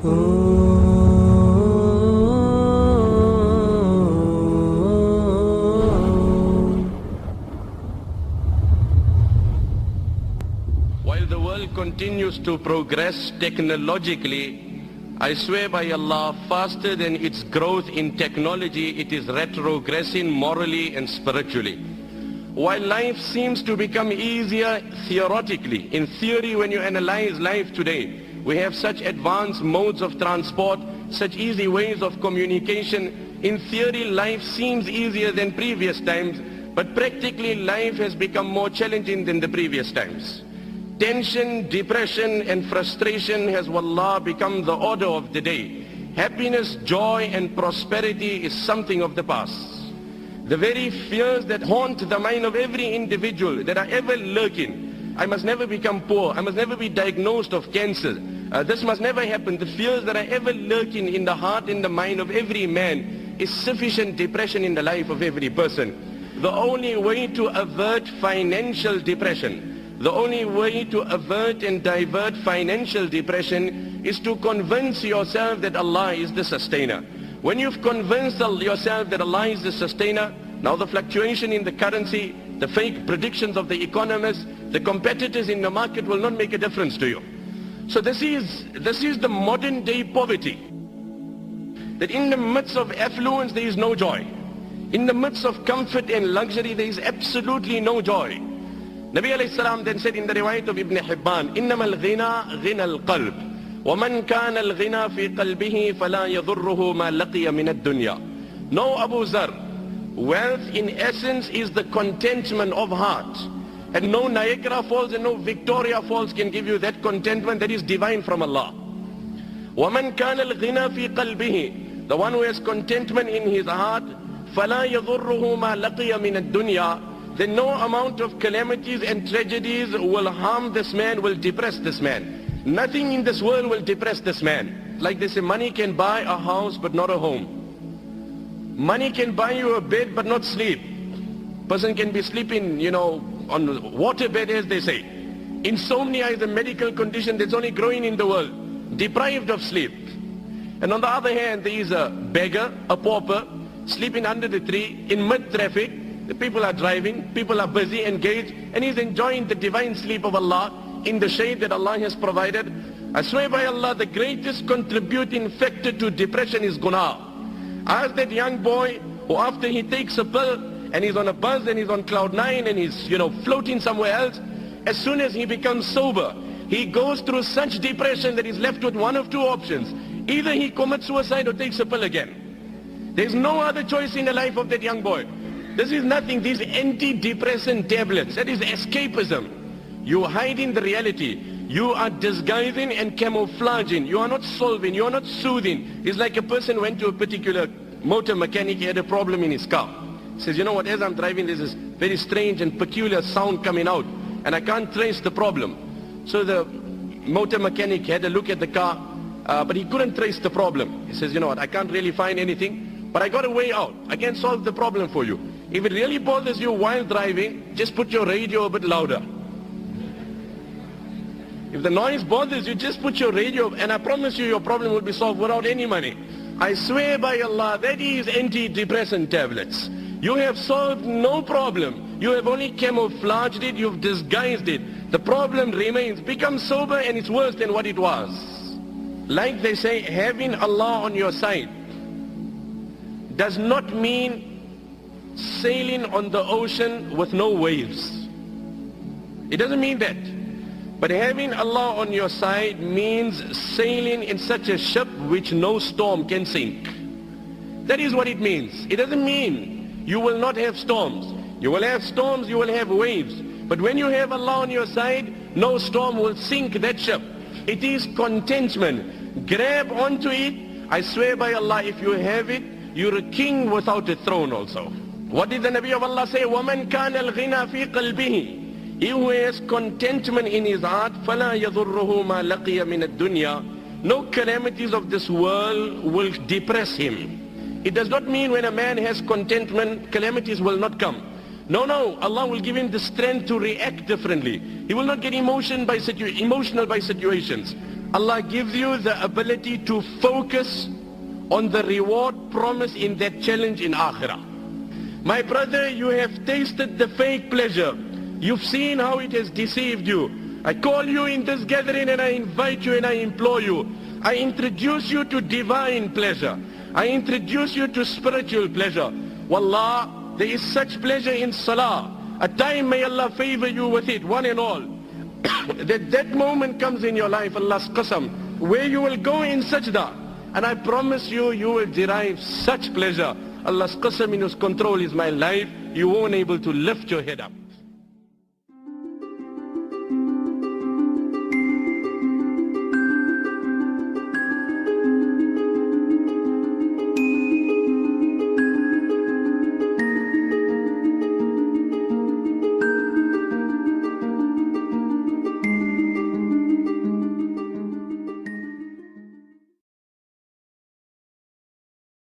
While the world continues to progress technologically, I swear by Allah, faster than its growth in technology, it is retrogressing morally and spiritually. While life seems to become easier theoretically, in theory when you analyze life today, we have such advanced modes of transport, such easy ways of communication. In theory, life seems easier than previous times, but practically life has become more challenging than the previous times. Tension, depression and frustration has, wallah, become the order of the day. Happiness, joy and prosperity is something of the past. The very fears that haunt the mind of every individual, that are ever lurking. I must never become poor. I must never be diagnosed of cancer. This must never happen. The fears that are ever lurking in the heart and the mind of every man is sufficient depression in the life of every person. The only way to avert financial depression, the only way to avert and divert financial depression is to convince yourself that Allah is the sustainer. When you've convinced yourself that Allah is the sustainer, now the fluctuation in the currency, the fake predictions of the economists, the competitors in the market will not make a difference to you. So this is the modern day poverty. That in the midst of affluence there is no joy. In the midst of comfort and luxury there is absolutely no joy. Nabi alayhi salam then said in the riwayat of Ibn Hibban, إِنَّمَا الْغِنَى غِنَى الْقَلْبِ وَمَنْ كَانَ الْغِنَى فِي قَلْبِهِ فَلَا يَضُرُّهُ مَا لَقِيَ مِنَ الدُّنْيَا. No, Abu Zar, wealth in essence is the contentment of heart. And no Niagara Falls and no Victoria Falls can give you that contentment that is divine from Allah. وَمَنْ كَانَ الْغِنَى فِي قَلْبِهِ, the one who has contentment in his heart, فَلَا يَضُرُّهُ مَا لَقِيَ مِنَ الدُّنْيَا, then no amount of calamities and tragedies will harm this man, will depress this man. Nothing in this world will depress this man. Like they say, money can buy a house but not a home. Money can buy you a bed but not sleep. Person can be sleeping, on water bed, as they say. Insomnia is a medical condition that's only growing in the world. Deprived of sleep. And on the other hand, there is a beggar, a pauper, sleeping under the tree in mid-traffic. The people are driving, people are busy, engaged, and he's enjoying the divine sleep of Allah in the shade that Allah has provided. I swear by Allah, the greatest contributing factor to depression is guna. Ask that young boy who after he takes a pill and he's on a bus and he's on cloud 9 and he's floating somewhere else, as soon as he becomes sober, he goes through such depression that he's left with one of two options. Either he commits suicide or takes a pill again. There's no other choice in the life of that young boy. This is nothing, these antidepressant tablets, that is escapism. You are hiding the reality. You are disguising and camouflaging. You are not solving, you are not soothing. It's like a person went to a particular motor mechanic, he had a problem in his car. He says, you know what, as I'm driving there's this very strange and peculiar sound coming out and I can't trace the problem. So the motor mechanic had a look at the car, but he couldn't trace the problem. He says, you know what, I can't really find anything, but I got a way out. I can solve the problem for you. If it really bothers you while driving, just put your radio a bit louder. If the noise bothers you, just put your radio, and I promise you your problem will be solved without any money. I swear by Allah, that is antidepressant tablets. You have solved no problem. You have only camouflaged it, you've disguised it. The problem remains. Become sober and it's worse than what it was. Like they say, having Allah on your side does not mean sailing on the ocean with no waves. It doesn't mean that. But having Allah on your side means sailing in such a ship which no storm can sink. That is what it means. It doesn't mean you will not have storms. You will have storms, you will have waves. But when you have Allah on your side, no storm will sink that ship. It is contentment. Grab onto it. I swear by Allah, if you have it, you're a king without a throne also. What did the Nabi of Allah say? وَمَنْ كَانَ الْغِنَى فِي قَلْبِهِ, he who has contentment in his heart, فَلَا يَضُرُّهُ مَا لَقِيَ مِنَ الدُّنْيَا, no calamities of this world will depress him. It does not mean when a man has contentment, calamities will not come. No, Allah will give him the strength to react differently. He will not get emotional by situations. Allah gives you the ability to focus on the reward promised in that challenge in Akhirah. My brother, you have tasted the fake pleasure. You've seen how it has deceived you. I call you in this gathering and I invite you and I implore you. I introduce you to divine pleasure. I introduce you to spiritual pleasure. Wallah, there is such pleasure in salah. A time may Allah favor you with it, one and all. that moment comes in your life, Allah's qasam, where you will go in sajda. And I promise you, you will derive such pleasure. Allah's qasam, in His control is my life. You won't able to lift your head up.